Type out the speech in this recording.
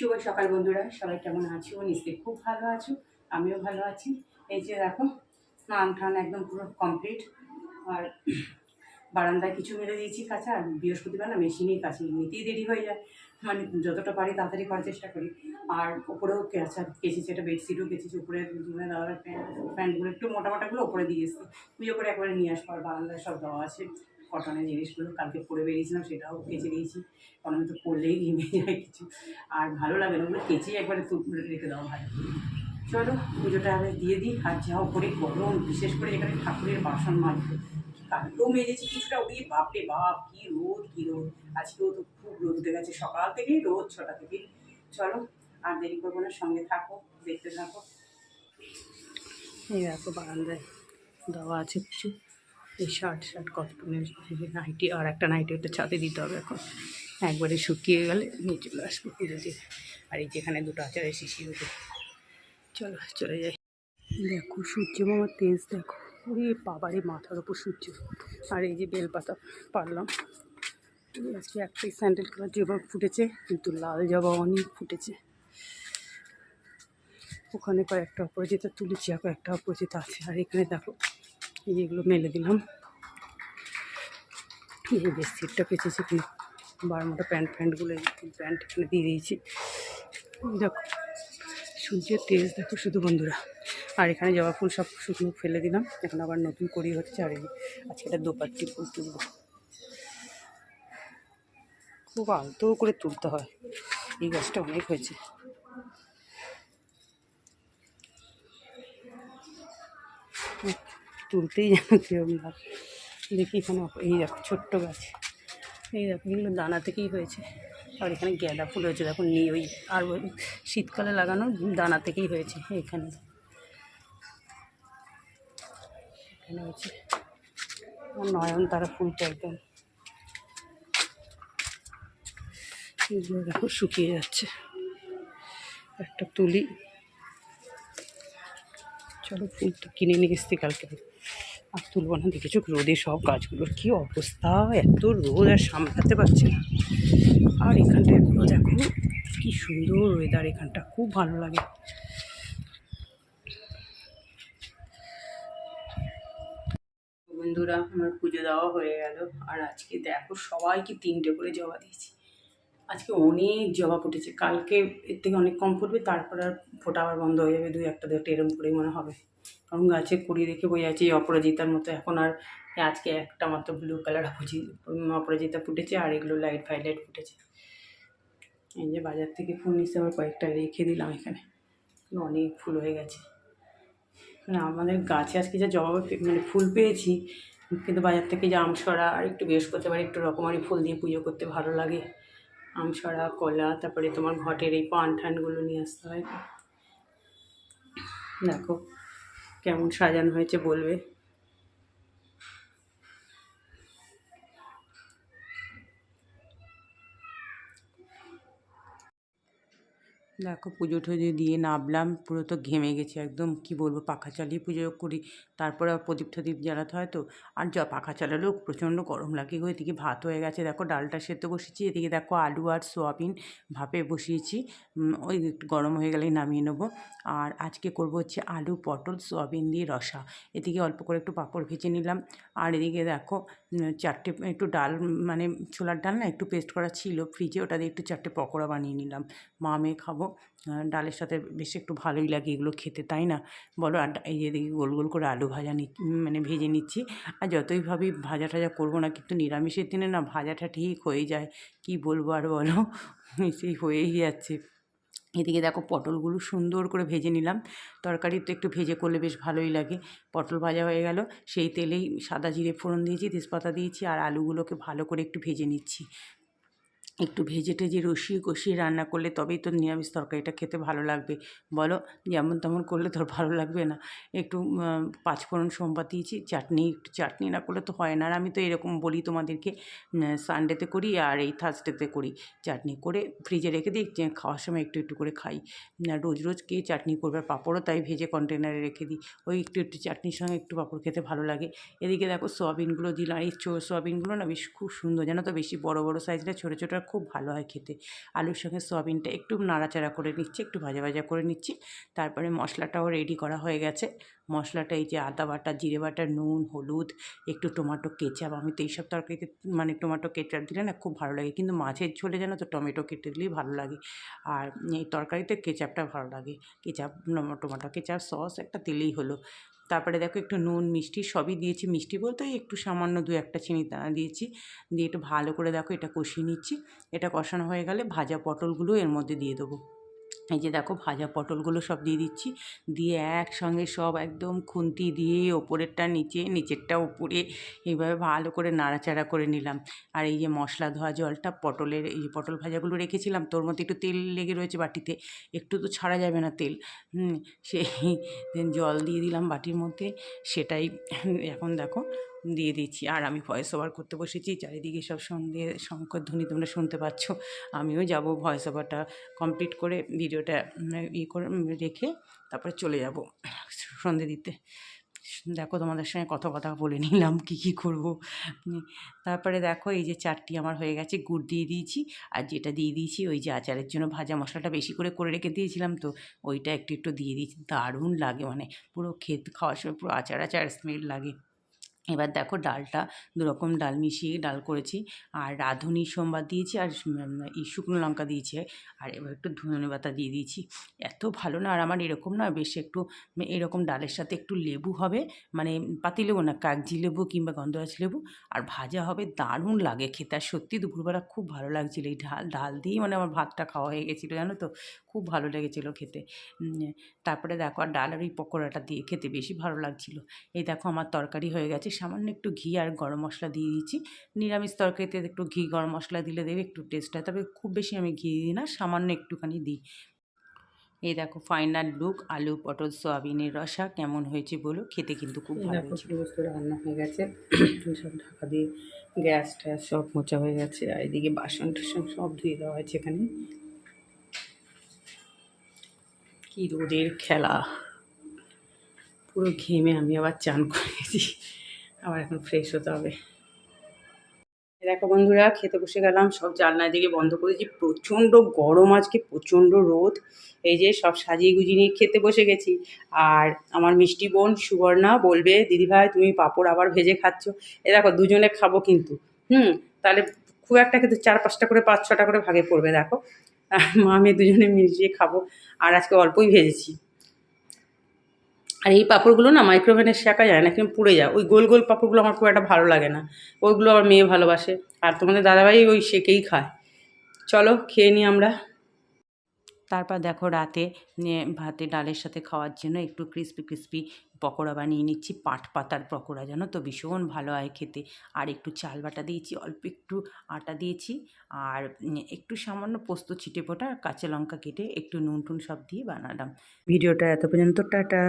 শুভ সকাল বন্ধুরা, সবাই কেমন আছো? নিশ্চয়ই খুব ভালো আছো, আমিও ভালো আছি। এই যে দেখো, স্নান টান একদম পুরো কমপ্লিট। আর বারান্দায় কিছু মেরে দিয়েছি কাঁচা। আর বৃহস্পতিবার না মেশিনেই কাছে, এমনিতেই দেরি হয়ে যায়, মানে যতটা পারি তাড়াতাড়ি করার চেষ্টা করি। আর ওপরেও কেচেছি, একটা বেডশিটও কেচেছি। উপরে দাদার প্যান্টগুলো একটু মোটা মোটাগুলো ওপরে দিয়ে এসেছি, পুজো করে একবারে নিয়ে আসবো। আর বারান্দায় সব দেওয়া আছে কটনের জিনিসগুলো, কালকে পরে বেরিয়েছিলাম, সেটাও কেচে দিয়েছি, কারণ আমি তো পরলেই ঘেমে যায় কিছু, আর ভালো লাগে না, ওগুলো কেচেই একবারে রেখে দেওয়া ভালো। চলো পুজোটা আগে দিয়ে দিই। আর যা উপরে গরম, বিশেষ করে এখানে ঠাকুরের বাসন মাজবো, কালকেও মেজেছি কিছুটা। ওই বাপরে বাপ, কি রোদ কি রোদ! আজকেও তো খুব রোদ উঠে গেছে, সকাল থেকেই রোদ, 6টা থেকেই। চলো আর দেরি করবো না, সঙ্গে থাকো, দেখতে থাকো। এই দেখো বারান্দায় দেওয়া আছে কিছু, এই শার্ট কটনের নাইটি, আর একটা নাইটি ওটা ছাদে দিতে হবে এখন, একবারে শুকিয়ে গেলে নিয়ে চলে আসবো পুজো দিয়ে। আর এই যেখানে দুটো আচারের শিশি ওঠে, চলো চলে যাই। দেখো সূর্য মামার তেজ দেখো, ওরে বাবারে মাথার ওপর সূর্য। আর এই যে বেলপাতা পারলাম আজকে, একটাই স্যান্ডেল কালার জবা ফুটেছে, কিন্তু লাল জবা অনেক ফুটেছে। ওখানে কয়েকটা অপরাজিতা তুলেছি, আর কয়েকটা অপরাজিতা আছে। আর এখানে দেখো এই যেগুলো মেলে দিলাম, এই যে বেডশিটটা পেঁচেছি, এখানে বারমোটা প্যান্টগুলো প্যান্ট এখানে দিয়ে দিয়েছি। দেখো সূর্যের তেজ দেখো শুধু বন্ধুরা। আর এখানে জবা ফুল সব শুকনো ফেলে দিলাম, এখন আবার নতুন করি হচ্ছে। আর আজকে এটা দোপাট্টি ফুল তুলব, খুব আলতো করে তুলতে হয়, এই গাছটা অনেক হয়েছে। তুলতেই যেন কিরকম ভাব। দেখি এখানে এই দেখো ছোট্ট গাছ, এই দেখো এগুলো দানা থেকেই হয়েছে। আর এখানে গাঁদা ফুল হয়েছে দেখো, ওই আর শীতকালে লাগানো দানা থেকেই হয়েছে। এখানে এখানে হয়েছে নয়নতারা ফুলটা একদম, এগুলো দেখো শুকিয়ে যাচ্ছে। একটা তুলি, চলো ফুল তো কিনে নিয়ে এসছি কালকে, আর তুলবো না। দেখেছো রোদে সব গাছগুলোর কী অবস্থা, এত রোদ আর সামলাতে পারছে না। আর এখানটা এগুলো দেখো কি সুন্দর ওয়েদার, এখানটা খুব ভালো লাগে। বন্ধুরা আমার পুজো দেওয়া হয়ে গেল। আর আজকে দেখো সবাইকে 3টে করে জবা দিয়েছি। আজকে অনেক জবা ফুটেছে, কালকে এর থেকে অনেক কম ফুটবে, তারপর আর ফোটা আবার বন্ধ হয়ে যাবে, 2-1 এরম করেই মনে হবে। কারণ গাছে কুড়ি রেখে বই আছে এই অপরাজিতার মতো। এখন আর আজকে একটা মাত্র ব্লু কালার অপরাজিতা ফুটেছে, আর এগুলো লাইট ভায়োলেট ফুটেছে। এই যে বাজার থেকে ফুল নিচ্ছে, আবার কয়েকটা রেখে দিলাম এখানে, অনেক ফুল হয়ে গেছে। মানে আমাদের গাছে আজকে যা জবা মানে ফুল পেয়েছি, কিন্তু বাজার থেকে যে আমসরা আর একটু বৃহস্পতিবার একটু রকমারি ফুল দিয়ে পুজো করতে ভালো লাগে। আমসরা, কলা, তারপরে তোমার ঘটের এই পান ঠানগুলো নিয়ে আসতে হয়। দেখো কেমন সাজানো হয়েছে বলবে। দেখো পুজো টুজো দিয়ে নামলাম, পুরো তো ঘেমে গেছি একদম, কি বলবো। পাখা চালিয়ে পুজো করি, তারপরে প্রদীপ টদীপ জ্বালাতে হয় তো। আর পাখা চালালেও প্রচণ্ড গরম লাগে গো। এদিকে ভাত হয়ে গেছে দেখো, ডালটা সেদ্ধ বসিয়েছি। এদিকে দেখো আলু আর সোয়াবিন ভাপে বসিয়েছি, ওই একটু গরম হয়ে গেলেই নামিয়ে নেবো। আর আজকে করবো হচ্ছে আলু পটল সোয়াবিন দিয়ে রসা। এদিকে অল্প করে একটু পাঁপড় ভেজে নিলাম। আর এদিকে দেখো 4টে একটু ডাল, মানে ছোলার ডাল না একটু পেস্ট করা ছিল ফ্রিজে, ওটা দিয়ে একটু 4টে পকোড়া বানিয়ে নিলাম। মা মেয়ে খাবো, ডালের সাথে বেশ একটু ভালোই লাগে এগুলো খেতে, তাই না বলো। আর এই যে দেখি গোল গোল করে আলু ভাজা মানে ভেজে নিচ্ছি। আর যতই ভাবি ভাজা টাজা করবো না, কিন্তু নিরামিষের দিনে না ভাজাটা ঠিক হয়ে যায়, কি বলবো আর বলো, সেই হয়েই যাচ্ছে। এদিকে দেখো পটলগুলো সুন্দর করে ভেজে নিলাম, তরকারি তো একটু ভেজে করলে বেশ ভালোই লাগে। পটল ভাজা হয়ে গেল, সেই তেলেই সাদা জিরে ফোড়ন দিয়েছি, তেজপাতা দিয়েছি, আর আলুগুলোকে ভালো করে একটু ভেজে নিচ্ছি। একটু ভেজে টেজে রসিয়ে কষিয়ে রান্না করলে তবেই তো নিরামিষ তরকারিটা খেতে ভালো লাগবে বলো। যেমন তেমন করলে তো ভালো লাগবে না। একটু পাঁচফোড়ন সোমবার দিয়েছি, একটু চাটনি না করলে তো হয় না। আর আমি তো এরকম বলি তোমাদেরকে, সানডেতে করি আর এই থার্সডেতে করি, চাটনি করে ফ্রিজে রেখে দিই, খাওয়ার সময় একটু একটু করে খাই। রোজ রোজ কে চাটনি করবে। আর পাঁপড়ও তাই ভেজে কন্টেনারে রেখে দিই, ওই একটু একটু চাটনির সঙ্গে একটু পাঁপড় খেতে ভালো লাগে। এদিকে দেখো সোয়াবিনগুলো দিলাম, এই সোয়াবিনগুলো না বেশ খুব সুন্দর জানো তো, বেশি বড় বড় সাইজটা, ছোটো ছোটো আর খুব ভালো হয় খেতে। আলুর সঙ্গে সয়াবিনটা একটু নাড়াচাড়া করে নিচ্ছি, একটু ভাজা ভাজা করে নিচ্ছি। তারপরে মশলাটাও রেডি করা হয়ে গেছে। মশলাটা এই যে আদা বাটা, জিরে বাটা, নুন, হলুদ, একটু টমেটো কেচাপ। আমি তো এইসব তরকারিতে মানে টমেটো কেচাপ দিলে না খুব ভালো লাগে, কিন্তু মাছের ঝোলে যেন তো টমেটো কেটে দিলেই ভালো লাগে। আর এই তরকারিতে কেচাপটা ভালো লাগে। কেচাপ, টমেটো কেচাপ, সস একটা দিলেই হলো। তারপরে দেখো একটু নুন মিষ্টি সবই দিয়েছি। মিষ্টি বলতে ওই একটু সামান্য 2-1টা চিনির দানা দিয়েছি। দিয়ে একটু ভালো করে দেখো এটা কষিয়ে নিচ্ছি। এটা কষানো হয়ে গেলে ভাজা পটলগুলো এর মধ্যে দিয়ে দেবো। এই যে দেখো ভাজা পটলগুলো সব দিয়ে দিচ্ছি। দিয়ে একসঙ্গে সব একদম খুন্তি দিয়ে ওপরেরটা নিচে, নিচেরটা উপরে এইভাবে ভালো করে নাড়াচাড়া করে নিলাম। আর এই যে মশলা ধোয়া জলটা পটলের, এই যে পটল ভাজাগুলো রেখেছিলাম তোর মধ্যে একটু তেল লেগে রয়েছে বাটিতে, একটু তো ছাড়া যাবে না তেল। সেই জল দিয়ে দিলাম বাটির মধ্যে, সেটাই এখন দেখো দিয়ে দিচ্ছি। আর আমি ভয়েস ওভার করতে বসেছি, চারিদিকে সব সন্ধ্যে শঙ্করধ্বনি তোমরা শুনতে পাচ্ছ। আমিও যাব ভয়েস ওভারটা কমপ্লিট করে ভিডিওটা করে রেখে তারপরে চলে যাব সন্ধে দিতে। দেখো তোমাদের সঙ্গে কথা বলে নিলাম কী করব। তারপরে দেখো এই যে চাটটি আমার হয়ে গেছে, গুড় দিয়ে দিয়েছি। আর যেটা দিয়ে দিয়েছি ওই যে আচারের জন্য ভাজা মশলাটা বেশি করে রেখে দিয়েছিলাম, তো ওইটা একটু দিয়ে দিয়েছি। দারুণ লাগে, মানে পুরো খাওয়ার সময় পুরো আচার আচার স্মেল লাগে। এবার দেখো ডালটা 2 রকম ডাল মিশিয়ে ডাল করেছি। আর রাঁধুনি সোমবার দিয়েছি, আর শুকনো লঙ্কা দিয়েছি। আর এবার একটু ধনেপাতা দিয়ে দিয়েছি। এত ভালো না, আর আমার এরকম না বেশ একটু এরকম ডালের সাথে একটু লেবু হবে, মানে পাতিলেবু না, কাগজি লেবু কিংবা গন্ধরাজ লেবু, আর ভাজা হবে, দারুণ লাগে খেতে। আর সত্যি দুপুরবেলা খুব ভালো লাগছিলো এই ডাল দিয়েই, মানে আমার ভাতটা খাওয়া হয়ে গেছিলো জানো তো, খুব ভালো লেগেছিলো খেতে। তারপরে দেখো আর ডাল আর ওই পকোড়াটা দিয়ে খেতে বেশি ভালো লাগছিলো। এই দেখো আমার তরকারি হয়ে গেছে, সামান্য একটু ঘি আর গরম মশলা দিয়ে দিয়েছি। নিরামিষ তরকারিতে একটু ঘি গরম মশলা দিলে দেবে একটু টেস্ট হয়, তবে খুব বেশি আমি ঘি দিই না, সামান্য একটুখানি দিই। এই দেখো ফাইনাল লুক, আলু পটল সয়াবিনের রসা কেমন হয়েছে বলো, খেতে কিন্তু খুব ভালো হয়েছে। সমস্ত রান্না হয়ে গেছে, সব ঢাকা দিয়ে গ্যাস ট্যাস সব মোচা হয়ে গেছে। আর এদিকে বাসন টাসন সব ধুয়ে দেওয়া হয়েছে। এখানে কি রোদের খেলা, পুরো ঘেমে আমি আবার চান করেছি, আবার এখন ফ্রেশ হতে হবে। দেখো বন্ধুরা খেতে বসে গেলাম, সব জানলা দিকে বন্ধ করেছি, প্রচণ্ড গরম আজকে, প্রচণ্ড রোদ। এই যে সব সাজিয়ে গুজিয়ে নিয়ে খেতে বসে গেছি। আর আমার মিষ্টি বোন সুবর্ণা বলবে দিদিভাই তুমি পাঁপড় আবার ভেজে খাচ্ছ। এ দেখো দুজনে খাবো কিন্তু, তাহলে খুব একটা কিন্তু 4-5টা করে 5-6টা করে ভাগে পড়বে। দেখো মা মেয়ে দুজনে মিশিয়ে খাবো। আর আজকে অল্পই ভেজেছি। আর এই পাঁপড়গুলো না মাইক্রোওভেনে সেঁকা যায় না, কিন্তু পুড়ে যায়। ওই গোল গোল পাঁপড়গুলো আমার খুব একটা ভালো লাগে না, ওইগুলো আমার মেয়ে ভালোবাসে। আর তোমাদের দাদাভাই ওই সেঁকেই খায়। চলো খেয়ে নিই আমরা। তারপর দেখো রাতে ভাতে ডালের সাথে খাওয়ার জন্য একটু ক্রিস্পি পকোড়া বানিয়ে নিচ্ছি। পাট পাতার পকোড়া জানো তো, ভীষণ ভালো হয় খেতে। আর একটু চাল বাটা দিয়েছি, অল্প একটু আটা দিয়েছি, আর একটু সামান্য পোস্ত ছিটে ফোটা, কাঁচা লঙ্কা কেটে একটু নুন টুন সব দিয়ে বানালাম। ভিডিওটা এত পর্যন্ত, টাটা।